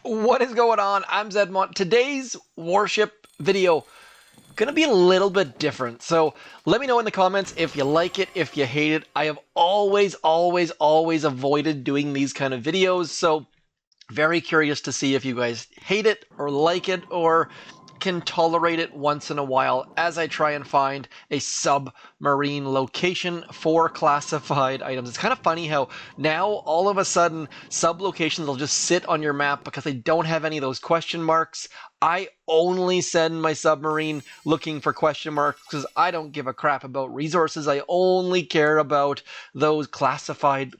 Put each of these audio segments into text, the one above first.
What is going on? I'm Zedmont. Today's Warship video gonna be a little bit different. So let me know in the comments if you like it, if you hate it. I have always avoided doing these kind of videos. So very curious to see if you guys hate it or like it or can tolerate it once in a while as I try and find a submarine location for classified items. It's kind of funny how now all of a sudden sub locations will just sit on your map because they don't have any of those question marks. I only send my submarine looking for question marks because I don't give a crap about resources. I only care about those classified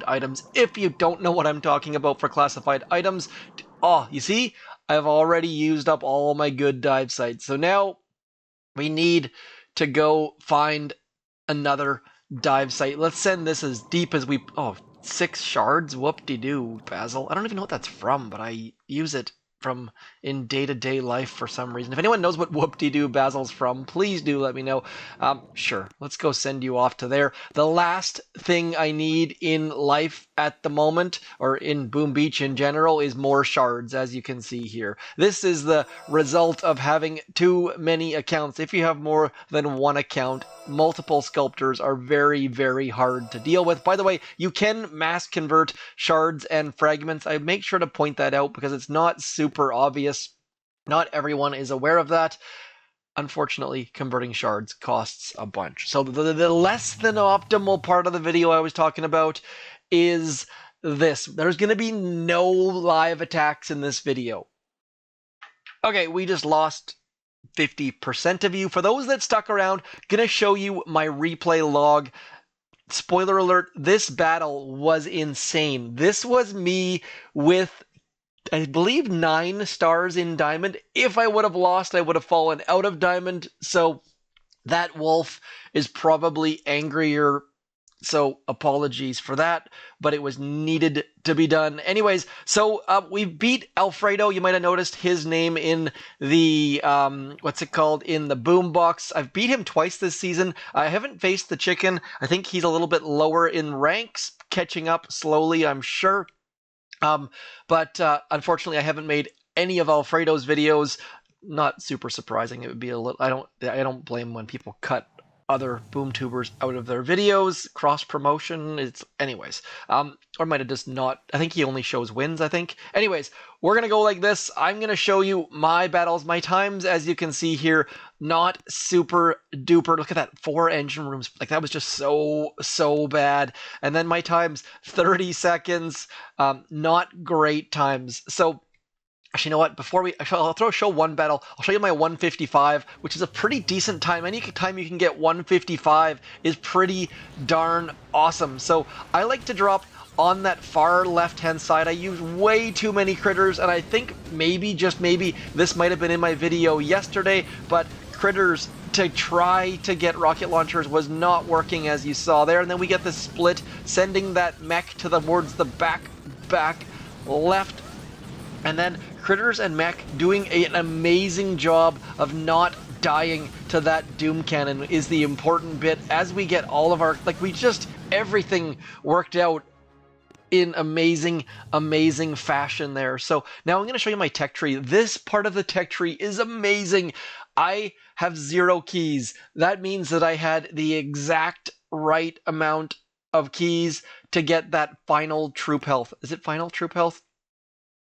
items. If you don't know what I'm talking about for classified items, you see, I've already used up all my good dive sites. So now we need to go find another dive site. Let's send this as deep as we... Oh, 6 shards? Whoop-de-doo, Basil. I don't even know what that's from, but I use it from in day-to-day life for some reason. If anyone knows what whoop-de-doo Basil's from, please do let me know. Sure, let's go send you off to there. The last thing I need in life at the moment, or in Boom Beach in general, is more shards, as you can see here. This is the result of having too many accounts. If you have more than one account, multiple sculptors are very, very hard to deal with. By the way, you can mass convert shards and fragments. I make sure to point that out because it's not super obvious. Not everyone is aware of that. Unfortunately, converting shards costs a bunch. So the less than optimal part of the video I was talking about is this. There's going to be no live attacks in this video. Okay, we just lost 50% of you. For those that stuck around, gonna show you my replay log. Spoiler alert, this battle was insane. This was me with, I believe, 9 stars in Diamond. If I would have lost, I would have fallen out of Diamond. So that wolf is probably angrier. So apologies for that, but it was needed to be done. Anyways, so we beat Alfredo. You might have noticed his name in the, what's it called, in the boombox. I've beat him twice this season. I haven't faced the chicken. I think he's a little bit lower in ranks, catching up slowly, I'm sure. But unfortunately, I haven't made any of Alfredo's videos. Not super surprising. It would be a little, I don't blame when people cut other boom tubers out of their videos. Cross promotion, it's anyways, or might have just not. I think he only shows wins, I think. Anyways, we're gonna go like this. I'm gonna show you my battles, my times. As you can see here, not super duper. Look at that, 4 engine rooms. Like, that was just so bad. And then my times, 30 seconds. Not great times. So actually, you know what? Before I'll show one battle. I'll show you my 155, which is a pretty decent time. Any time you can get 155 is pretty darn awesome. So I like to drop on that far left-hand side. I use way too many critters, and I think maybe, just maybe, this might have been in my video yesterday, but critters to try to get rocket launchers was not working, as you saw there. And then we get the split, sending that mech towards the back left. And then critters and mech doing an amazing job of not dying to that doom cannon is the important bit. As we get all of our, everything worked out in amazing fashion there. So now I'm going to show you my tech tree. This part of the tech tree is amazing. I have 0 keys. That means that I had the exact right amount of keys to get that final troop health. Is it final troop health?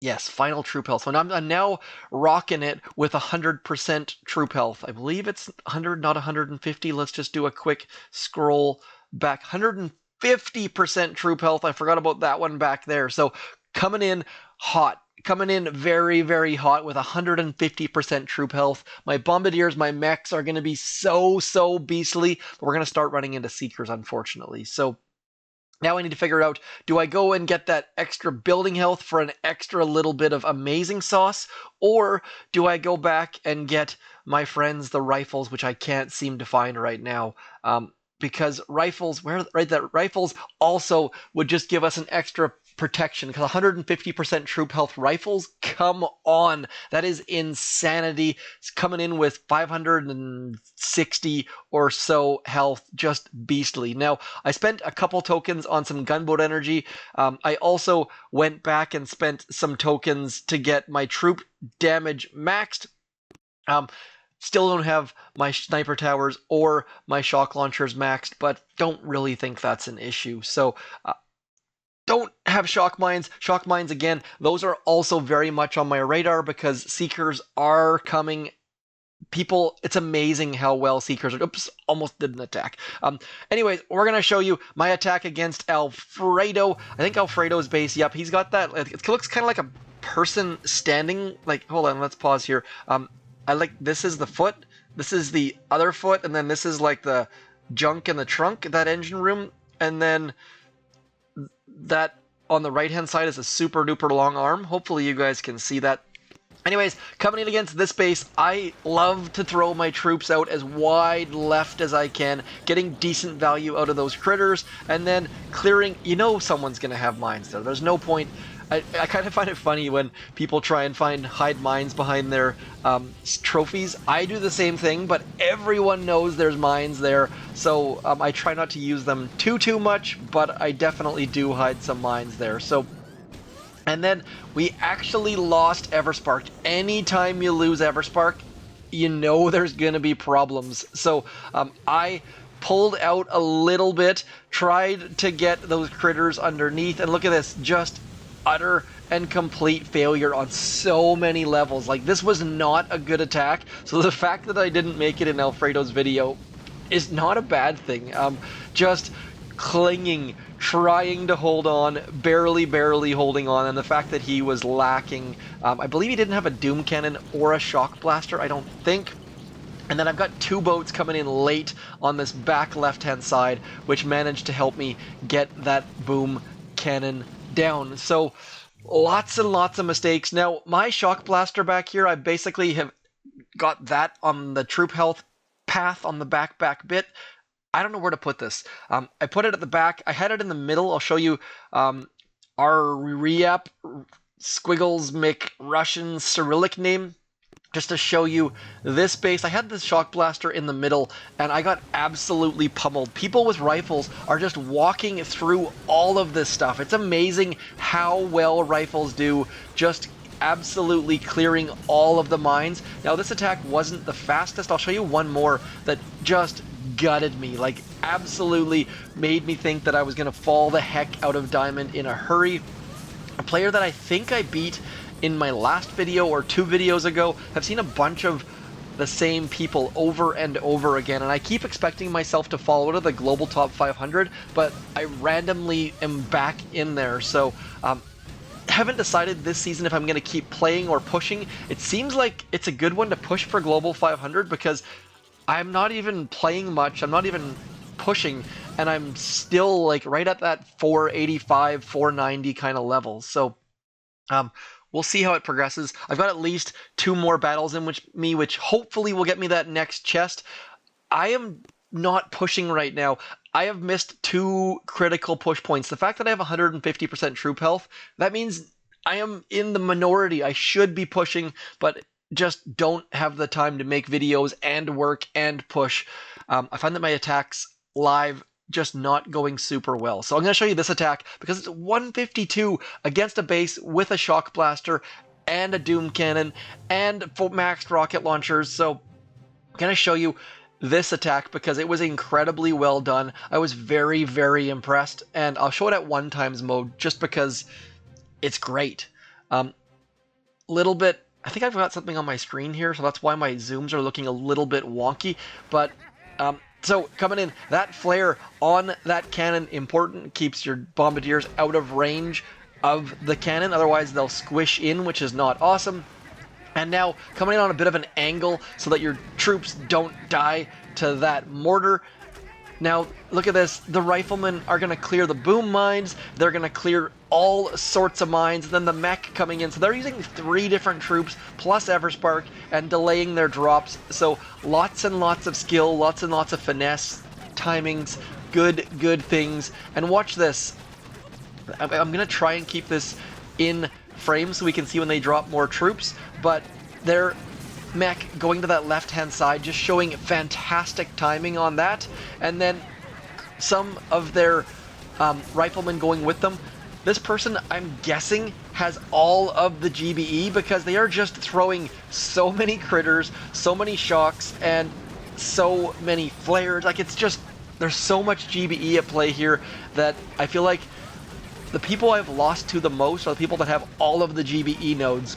Yes, final troop health. So I'm now rocking it with 100% troop health. I believe it's 100, not 150. Let's just do a quick scroll back. 150% troop health. I forgot about that one back there. So coming in hot. Coming in very, very hot with 150% troop health. My bombardiers, my mechs are going to be so beastly. But we're going to start running into seekers, unfortunately. So now I need to figure out, do I go and get that extra building health for an extra little bit of amazing sauce? Or do I go back and get my friends, the rifles, which I can't seem to find right now? Because rifles, rifles also would just give us an extra protection, because 150% troop health rifles, come on, that is insanity. It's coming in with 560 or so health, just beastly. Now, I spent a couple tokens on some gunboat energy. I also went back and spent some tokens to get my troop damage maxed. Still don't have my sniper towers or my shock launchers maxed, but don't really think that's an issue. So don't have shock mines. Shock mines, again, those are also very much on my radar because Seekers are coming. People, it's amazing how well Seekers are. Oops, almost did an attack. Anyways, we're going to show you my attack against Alfredo. I think Alfredo's base, yep, he's got that. It looks kind of like a person standing. Like, hold on, let's pause here. I like, this is the foot, this is the other foot, and then this is like the junk in the trunk, that engine room, and then that on the right hand side is a super duper long arm. Hopefully you guys can see that. Anyways, coming in against this base, I love to throw my troops out as wide left as I can, getting decent value out of those critters, and then clearing. You know someone's going to have mines there. There's no point. I kind of find it funny when people try and hide mines behind their trophies. I do the same thing, but everyone knows there's mines there, so I try not to use them too much, but I definitely do hide some mines there. So, and then we actually lost Everspark. Anytime you lose Everspark, you know there's gonna be problems. So I pulled out a little bit, tried to get those critters underneath, and look at this, just utter and complete failure on so many levels. Like, this was not a good attack, so the fact that I didn't make it in Alfredo's video is not a bad thing. Just clinging, trying to hold on, barely holding on, and the fact that he was lacking, I believe he didn't have a Doom Cannon or a Shock Blaster, I don't think. And then I've got two boats coming in late on this back left-hand side, which managed to help me get that Boom Cannon down. So lots and lots of mistakes. Now, my Shock Blaster back here, I basically have got that on the troop health path on the back bit. I don't know where to put this. I put it at the back. I had it in the middle. I'll show you our Reap Squiggles Mech Russian Cyrillic name, just to show you this base. I had this Shock Blaster in the middle, and I got absolutely pummeled. People with rifles are just walking through all of this stuff. It's amazing how well rifles do, just absolutely clearing all of the mines. Now, this attack wasn't the fastest. I'll show you one more that just gutted me, like absolutely made me think that I was going to fall the heck out of Diamond in a hurry. A player that I think I beat in my last video or two videos ago. I've seen a bunch of the same people over and over again, and I keep expecting myself to fall out of the global top 500, but I randomly am back in there. So haven't decided this season if I'm going to keep playing or pushing. It seems like it's a good one to push for global 500 because I'm not even playing much, I'm not even pushing, and I'm still like right at that 485, 490 kind of level. So we'll see how it progresses. I've got at least two more battles in which hopefully will get me that next chest. I am not pushing right now. I have missed two critical push points. The fact that I have 150% troop health, that means I am in the minority. I should be pushing, but just don't have the time to make videos and work and push. I find that my attacks live just not going super well. So I'm going to show you this attack because it's 152 against a base with a Shock Blaster and a Doom Cannon and maxed rocket launchers. So I'm going to show you this attack because it was incredibly well done. I was very impressed, and I'll show it at 1x mode just because it's great. Little bit, I think I've got something on my screen here, so that's why my zooms are looking a little bit wonky, but so coming in, that flare on that cannon, important, keeps your bombardiers out of range of the cannon, otherwise they'll squish in, which is not awesome. And now coming in on a bit of an angle so that your troops don't die to that mortar. Now look at this, the riflemen are going to clear the boom mines, they're going to clear all sorts of mines, then the mech coming in, so they're using 3 different troops plus Everspark and delaying their drops. So lots and lots of skill, lots and lots of finesse, timings, good things. And watch this, I'm going to try and keep this in frame so we can see when they drop more troops, but their mech going to that left-hand side, just showing fantastic timing on that, and then some of their riflemen going with them. This person, I'm guessing, has all of the GBE because they are just throwing so many critters, so many shocks, and so many flares. Like, it's just, there's so much GBE at play here that I feel like the people I've lost to the most are the people that have all of the GBE nodes.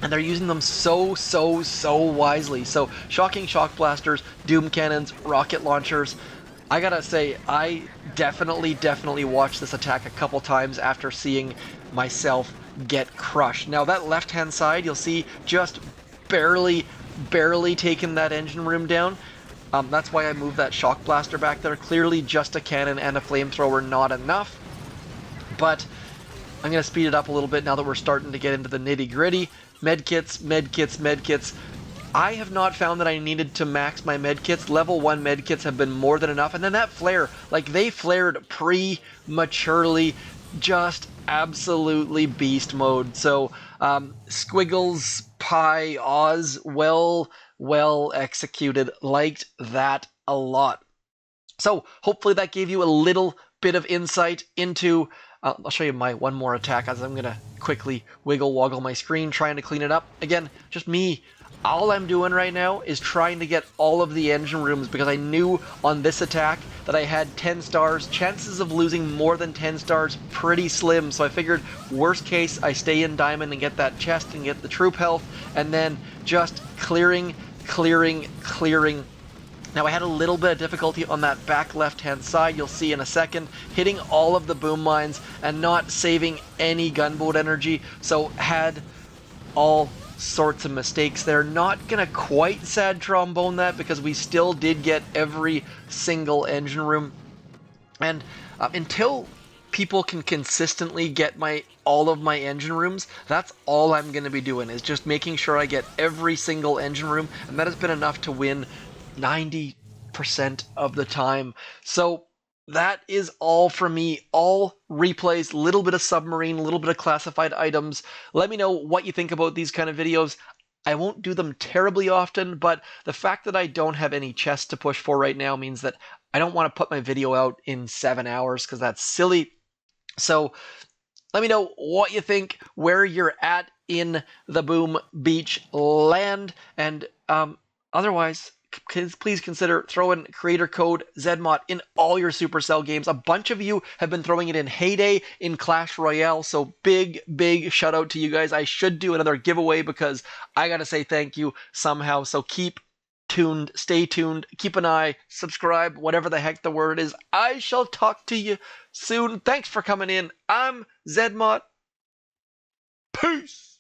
And they're using them so wisely. So, shocking shock blasters, doom cannons, rocket launchers. I gotta say, I definitely watched this attack a couple times after seeing myself get crushed. Now, that left-hand side, you'll see just barely taking that engine room down. That's why I moved that shock blaster back there. Clearly, just a cannon and a flamethrower not enough. But I'm going to speed it up a little bit now that we're starting to get into the nitty-gritty. Medkits. I have not found that I needed to max my medkits. Level 1 medkits have been more than enough. And then that flare, like, they flared prematurely, just absolutely beast mode. So, Squiggles, Pie, Oz, well executed. Liked that a lot. So, hopefully that gave you a little bit of insight into... I'll show you my one more attack as I'm going to quickly wiggle-woggle my screen, trying to clean it up. Again, just me. All I'm doing right now is trying to get all of the engine rooms because I knew on this attack that I had 10 stars. Chances of losing more than 10 stars pretty slim, so I figured worst case I stay in diamond and get that chest and get the troop health, and then just clearing. Now, I had a little bit of difficulty on that back left-hand side, you'll see in a second, hitting all of the boom mines and not saving any gunboat energy, so had all sorts of mistakes there. Not gonna quite sad trombone that because we still did get every single engine room. And until people can consistently get all of my engine rooms, that's all I'm going to be doing, is just making sure I get every single engine room, and that has been enough to win 90% of the time. So that is all from me. All replays, little bit of submarine, a little bit of classified items. Let me know what you think about these kind of videos. I won't do them terribly often, but the fact that I don't have any chests to push for right now means that I don't want to put my video out in 7 hours because that's silly. So let me know what you think, where you're at in the Boom Beach land, and otherwise, please consider throwing creator code ZMOT in all your Supercell games. A bunch of you have been throwing it in Heyday, in Clash Royale, so big shout out to you guys. I should do another giveaway because I gotta say thank you somehow, so keep tuned, stay tuned, keep an eye, subscribe, whatever the heck the word is. I shall talk to you soon. Thanks for coming in. I'm ZMOT. Peace!